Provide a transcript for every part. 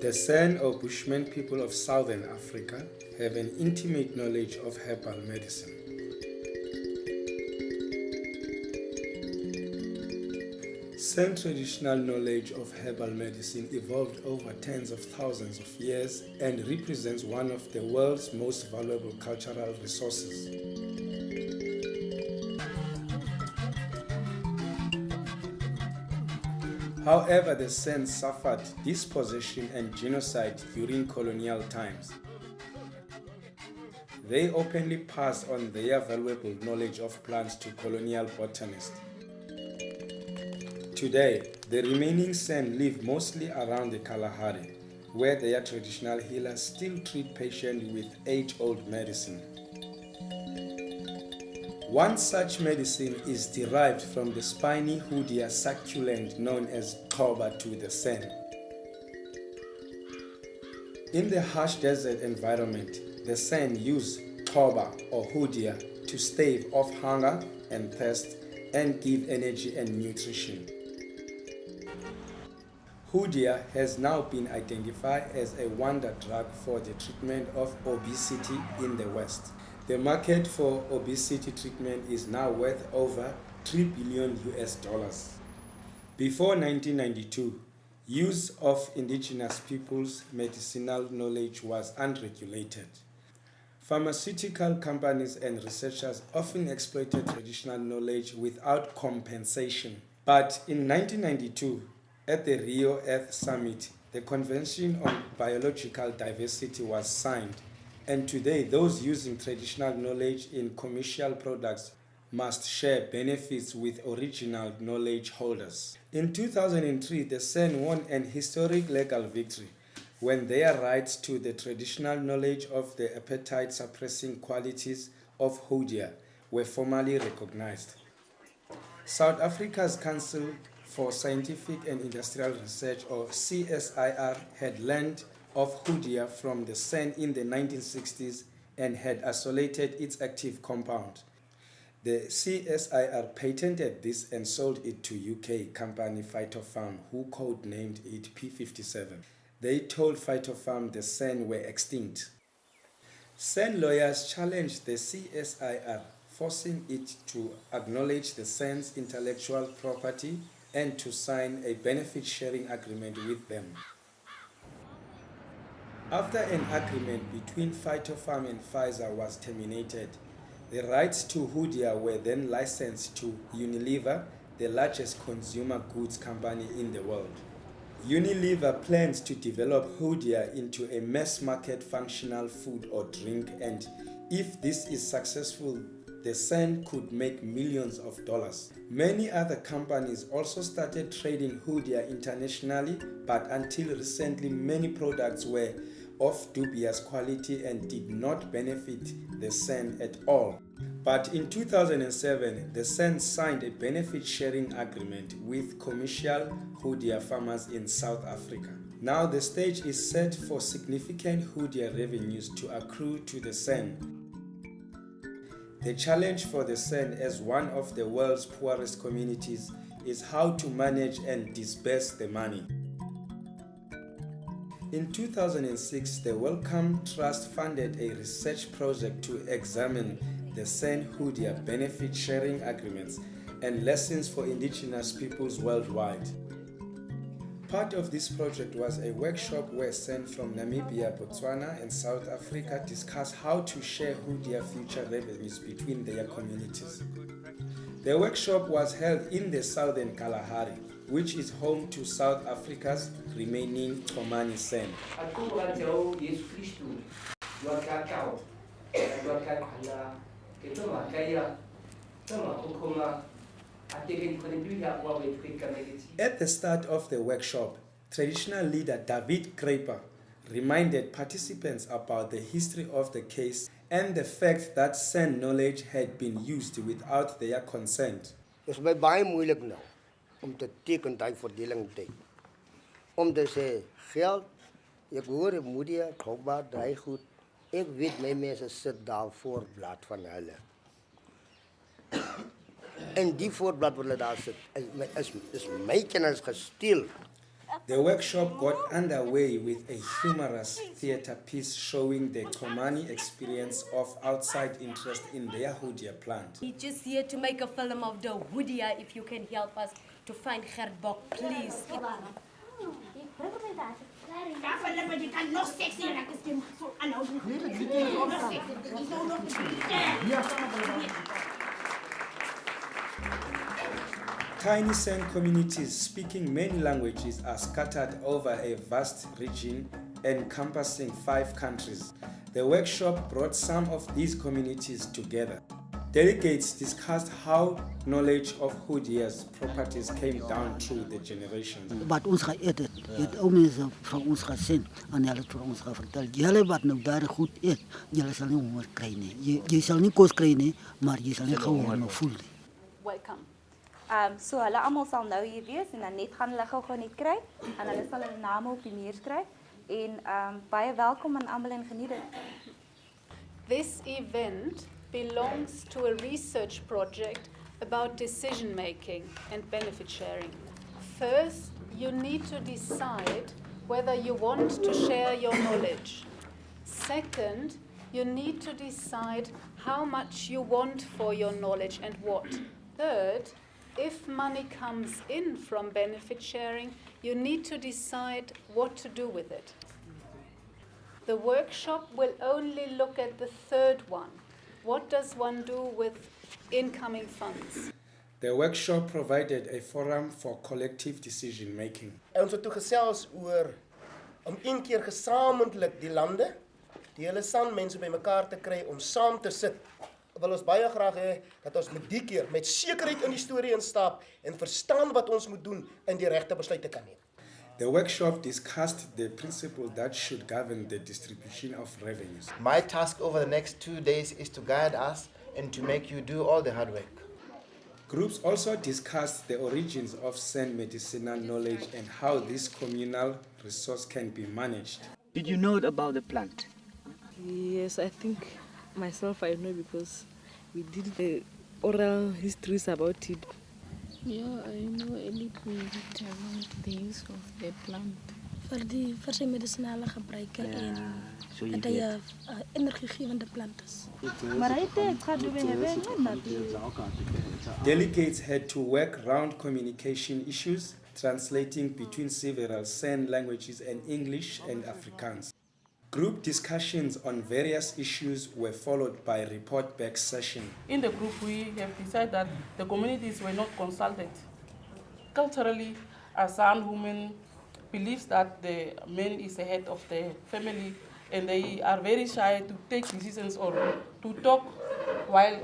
The San or Bushman people of Southern Africa have an intimate knowledge of herbal medicine. San traditional knowledge of herbal medicine evolved over tens of thousands of years and represents one of the world's most valuable cultural resources. However, the San suffered dispossession and genocide during colonial times. They openly passed on their valuable knowledge of plants to colonial botanists. Today, the remaining San live mostly around the Kalahari, where their traditional healers still treat patients with age-old medicine. One such medicine is derived from the spiny Hoodia succulent known as Khoba to the San. In the harsh desert environment, the San use Khoba or Hoodia to stave off hunger and thirst and give energy and nutrition. Hoodia has now been identified as a wonder drug for the treatment of obesity in the West. The market for obesity treatment is now worth over $3 billion. Before 1992, use of indigenous people's medicinal knowledge was unregulated. Pharmaceutical companies and researchers often exploited traditional knowledge without compensation. But in 1992, at the Rio Earth Summit, the Convention on Biological Diversity was signed, and today those using traditional knowledge in commercial products must share benefits with original knowledge holders. In 2003, the San won an historic legal victory when their rights to the traditional knowledge of the appetite-suppressing qualities of Hoodia were formally recognized. South Africa's Council for Scientific and Industrial Research, or CSIR, had learned of Hoodia from the San in the 1960s and had isolated its active compound. The CSIR patented this and sold it to UK company Phytofarm, who codenamed it P57. They told Phytofarm the San were extinct. San lawyers challenged the CSIR, forcing it to acknowledge the San's intellectual property and to sign a benefit-sharing agreement with them. After an agreement between Phytofarm and Pfizer was terminated, the rights to Hoodia were then licensed to Unilever, the largest consumer goods company in the world. Unilever plans to develop Hoodia into a mass-market functional food or drink, and if this is successful, the San could make millions of dollars. Many other companies also started trading Hoodia internationally, but until recently many products were of dubious quality and did not benefit the San at all. But in 2007, the San signed a benefit-sharing agreement with commercial Hoodia farmers in South Africa. Now the stage is set for significant Hoodia revenues to accrue to the San. The challenge for the San as one of the world's poorest communities is how to manage and disburse the money. In 2006, the Wellcome Trust funded a research project to examine the San Hoodia benefit sharing agreements and lessons for indigenous peoples worldwide. Part of this project was a workshop where San from Namibia, Botswana, and South Africa discussed how to share Hoodia future revenues between their communities. The workshop was held in the southern Kalahari, which is home to South Africa's remaining Khomani San. At the start of the workshop, traditional leader DAWID KRUIPER reminded participants about the history of the case and the fact that San knowledge had been used without their consent. Dit is baie moeilik nou om te teken daai verdeling te. Om te sê geld, ek hoor Hoodia, Khoba, daai goed. Ek weet my mense sit daar voor blad van hulle. En die voorblad wat hulle daar sit is my kennis gesteel. The workshop got underway with a humorous theatre piece showing the Khomani experience of outside interest in their Hoodia plant. We're just here to make a film of the Hoodia. If you can help us to find Gerbok, please. Tiny San communities speaking many languages are scattered over a vast region encompassing 5 countries. The workshop brought some of these communities together. Delegates discussed how knowledge of Hoodia's properties came down through the generations. Wat ons geëet het ou mense van ons gesien en hulle het vir ons vertel. Julle wat nou daar goed eet, julle sal nie honger kry nie. Jy sal nie kos kry nie, maar jy sal nie honger voel nie. Welcome. So hulle almal sal nou hier wees en dan net gaan hulle gou net kry en hulle sal hulle name op die muur skryf en baie welkom aan almal en geniet dit. This event belongs to a research project about decision making and benefit sharing. First, you need to decide whether you want to share your knowledge. Second, you need to decide how much you want for your knowledge and what. Third, if money comes in from benefit sharing, you need to decide what to do with it. The workshop will only look at the third one. What does one do with incoming funds? The workshop provided a forum for collective decision making. Ons het toe gesels oor om een keer gesamentlik die lande, die hele San mense bymekaar te kry om saam te sit. Wil ons baie graag hê dat ons met die keer met sekerheid in die storie instap en verstaan wat ons moet doen en die regte besluite kan neem. The workshop discussed the principle that should govern the distribution of revenues. My task over the next 2 days is to guide us and to make you do all the hard work. Groups also discussed the origins of San medicinal knowledge and how this communal resource can be managed. Did you know about the plant? Yes, I think myself I know because we did the oral histories about it. Yeah, I know a little bit about the use of the plant. Vir sy medisinale gebruike en dat hy 'n energiegewende plant is. Delegates had to work round communication issues, translating between several San languages and English and Afrikaans. Group discussions on various issues were followed by report-back session. In the group, we have decided that the communities were not consulted. Culturally, a San woman believes that the man is the head of the family and they are very shy to take decisions or to talk while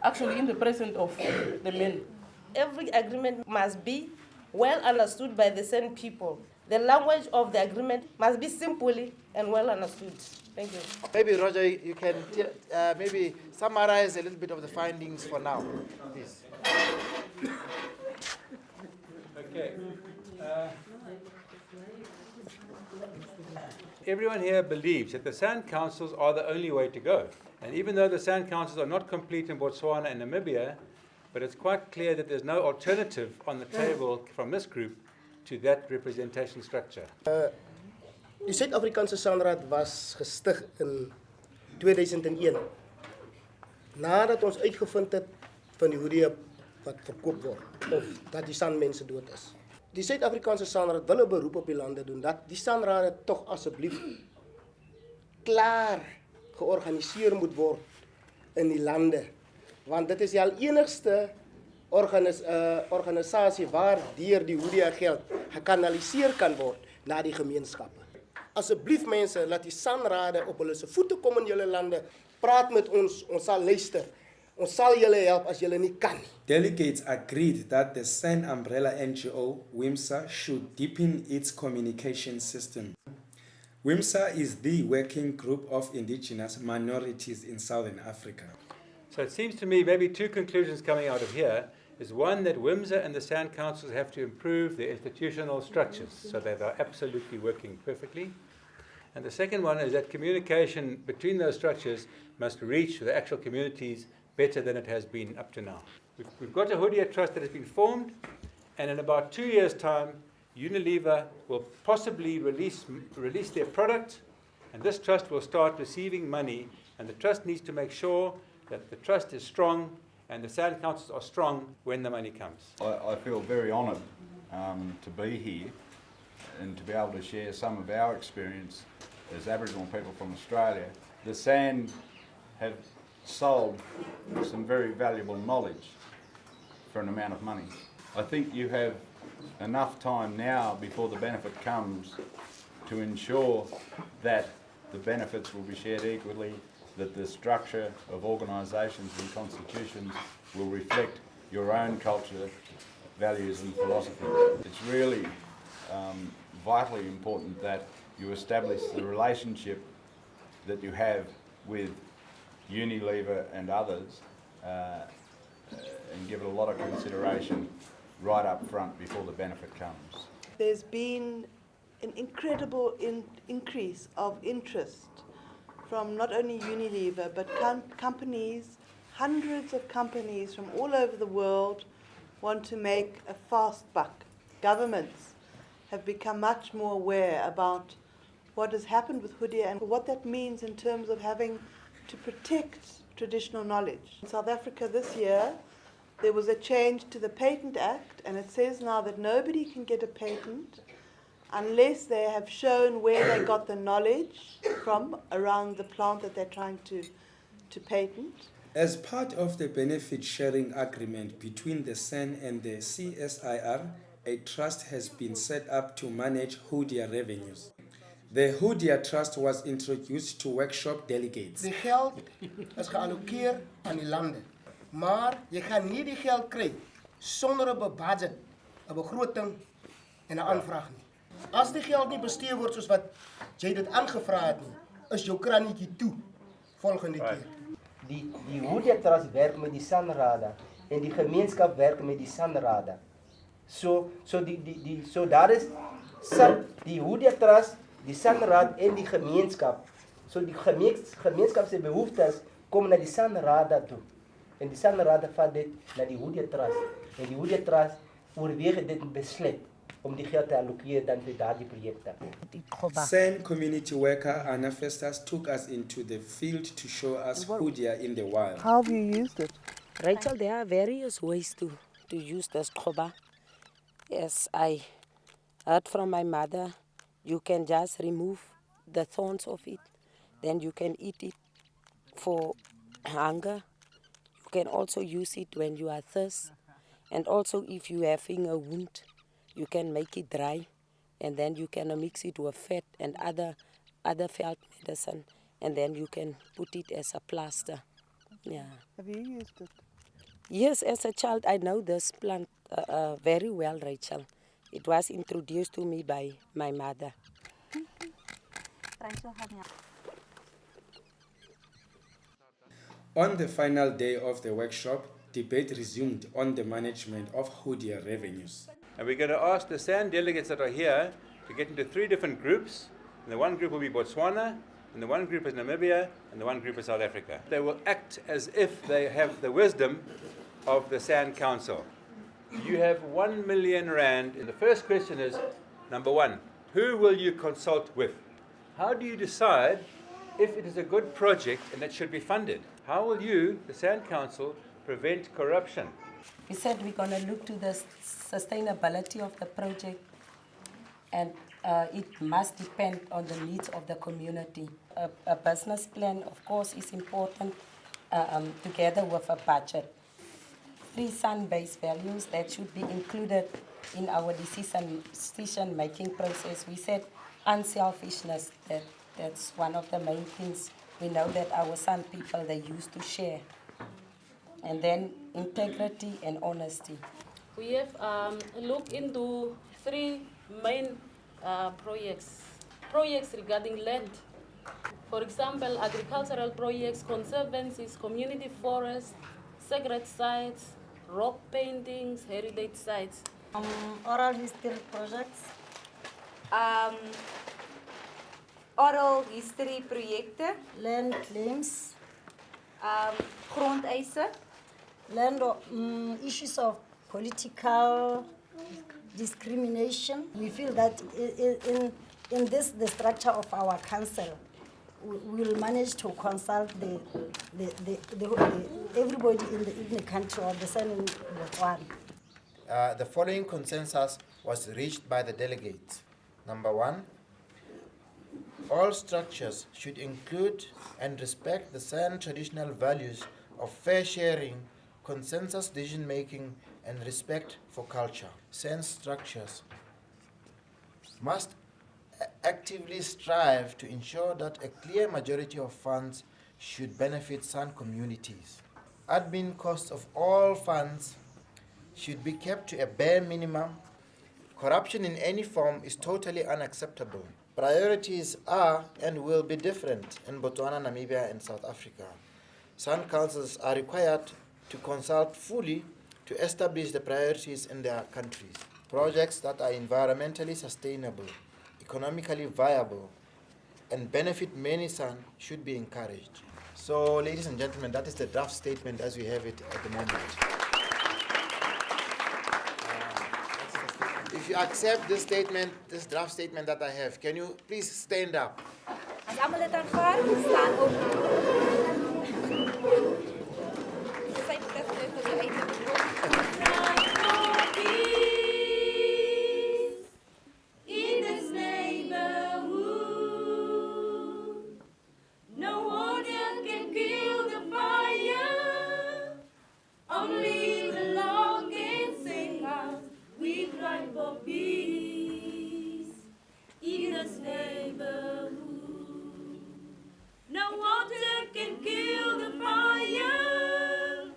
actually in the presence of the men. Every agreement must be well understood by the same people. The language of the agreement must be simply and well understood. Thank you. Maybe, Roger, you can maybe summarize a little bit of the findings for now, please. Okay. Everyone here believes that the San Councils are the only way to go. And even though the San Councils are not complete in Botswana and Namibia, but it's quite clear that there's no alternative on the table from this group to that representation structure. Die Suid-Afrikaanse Sanraad was gestig in 2001. Nadat ons uitgevind het van die Hoodia wat verkoop word of dat die San mense dood is. Die Suid-Afrikaanse Sanraad wil 'n beroep op die lande doen dat die Sanrade tog asseblief klaar georganiseer moet word in die lande, want dit is die enigste organisasie waar deur die Hoodia geld gekanaliseer kan word na die gemeenskappe. Asseblief mense, laat die Sanrade op hulle se voete kom in julle lande, praat met ons, ons sal luister. Ons sal julle help as julle nie kan nie. Delegates agreed that the San umbrella NGO, WIMSA, should deepen its communication system. WIMSA is the working group of indigenous minorities in Southern Africa. So it seems to me maybe 2 conclusions coming out of here is one, that WIMSA and the San Councils have to improve their institutional structures so that they're absolutely working perfectly. And the second one is that communication between those structures must reach the actual communities better than it has been up to now. We've got a Hoodia Trust that has been formed, and in about 2 years' time, Unilever will possibly release their product, and this trust will start receiving money, and the trust needs to make sure that the trust is strong and the Sound Councils are strong when the money comes. I feel very honoured to be here and to be able to share some of our experience as Aboriginal people from Australia. The Sand have sold some very valuable knowledge for an amount of money. I think you have enough time now before the benefit comes to ensure that the benefits will be shared equally, that the structure of organisations and constitutions will reflect your own culture, values and philosophy. It's really vitally important that you establish the relationship that you have with Unilever and others and give it a lot of consideration right up front before the benefit comes. There's been an incredible increase of interest from not only Unilever but companies, hundreds of companies from all over the world want to make a fast buck. Governments have become much more aware about what has happened with Hoodia and what that means in terms of having to protect traditional knowledge. In South Africa this year, there was a change to the Patent Act, and it says now that nobody can get a patent unless they have shown where they got the knowledge from around the plant that they're trying to patent. As part of the benefit sharing agreement between the SAN and the CSIR, a trust has been set up to manage Hoodia revenues. The Hoodia Trust was introduced to workshop delegates. Die geld is geallokeer aan die lande. Maar jy gaan nie die geld kry sonder 'n budget, 'n begroting en 'n aanvraag nie. As die geld nie bestee word soos wat jy dit aangevra het nie, is jou kranietjie toe volgende keer. Die Hoodia Trust werk met die sanrade en die gemeenskap werk met die sanrade. So daar is die Hoodia Trust, die sanraad en die gemeenskap. So die gemeenskap se behoeftes kom na die sanrade toe. En die sanrade vat dit na die Hoodia Trust. En die Hoodia Trust oorweeg dit besluit om die geld te allokeer dan vir daardie projekte. SAN community worker Anna Festus took us into the field to show us Hoodia in the wild. How have you used it? Rachel, there are various ways to use this Khoba. Yes, I heard from my mother, you can just remove the thorns of it, then you can eat it for hunger. You can also use it when you are thirsty, and also if you are having a wound, you can make it dry, and then you can mix it with fat and other felt medicine, and then you can put it as a plaster. Yeah. Have you used it? Yes, as a child, I know this plant very well, Rachel. It was introduced to me by my mother. On the final day of the workshop, debate resumed on the management of Hoodia revenues. And we're going to ask the SAN delegates that are here to get into 3 different groups. And the one group will be Botswana, and the one group is Namibia, and the one group is South Africa. They will act as if they have the wisdom of the SAN Council. You have 1 million rand. And the first question is, number 1, who will you consult with? How do you decide if it is a good project and it should be funded? How will you, the SAN Council, prevent corruption? We said we're going to look to the sustainability of the project, and it must depend on the needs of the community. A business plan, of course, is important together with a budget. 3 sun-based values that should be included in our decision-making process. We said unselfishness, that's one of the main things. We know that our San people, they used to share. And then integrity and honesty. We have looked into 3 main projects regarding land. For example, agricultural projects, conservancies, community forests, sacred sites, rock paintings, heritage sites. Oral history projects. Oral history projekte. Land claims. Grondeise. Land issues of political discrimination. We feel that in this, the structure of our council, we will manage to consult everybody in the country or the same in Botswana. The following consensus was reached by the delegates. Number 1, all structures should include and respect the San traditional values of fair sharing, consensus decision-making, and respect for culture. San structures must actively strive to ensure that a clear majority of funds should benefit San communities. Admin costs of all funds should be kept to a bare minimum. Corruption in any form is totally unacceptable. Priorities are and will be different in Botswana, Namibia, and South Africa. San councils are required to consult fully to establish the priorities in their countries. Projects that are environmentally sustainable, economically viable, and benefit many San should be encouraged. So, ladies and gentlemen, that is the draft statement as we have it at the moment. If you accept this statement, this draft statement that I have, can you please stand up? As almal dit aanvaar, staan op. In this neighborhood, no water can kill the fire. Only the Lord can save us. We cry for peace in this neighborhood. No water can kill the fire.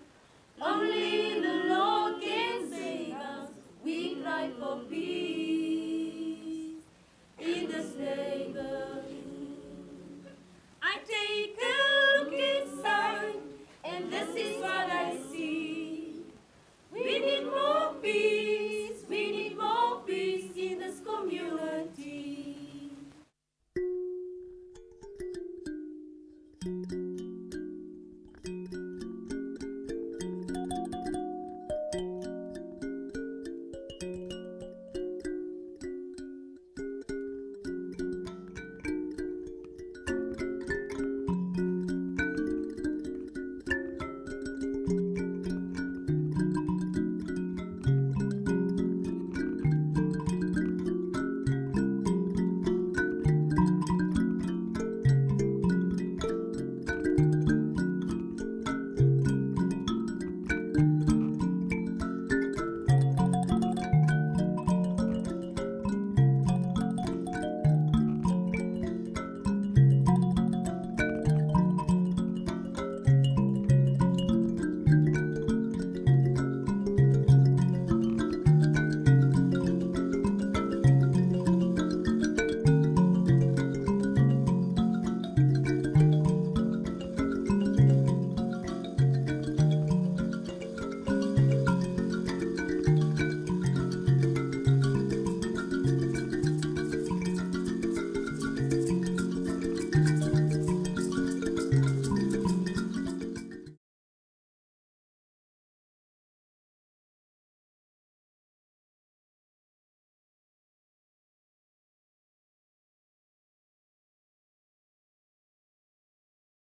Only the Lord can save us. We cry for peace in this neighborhood. I take a look inside, and this is what I see. We need more peace. We need more peace in this community.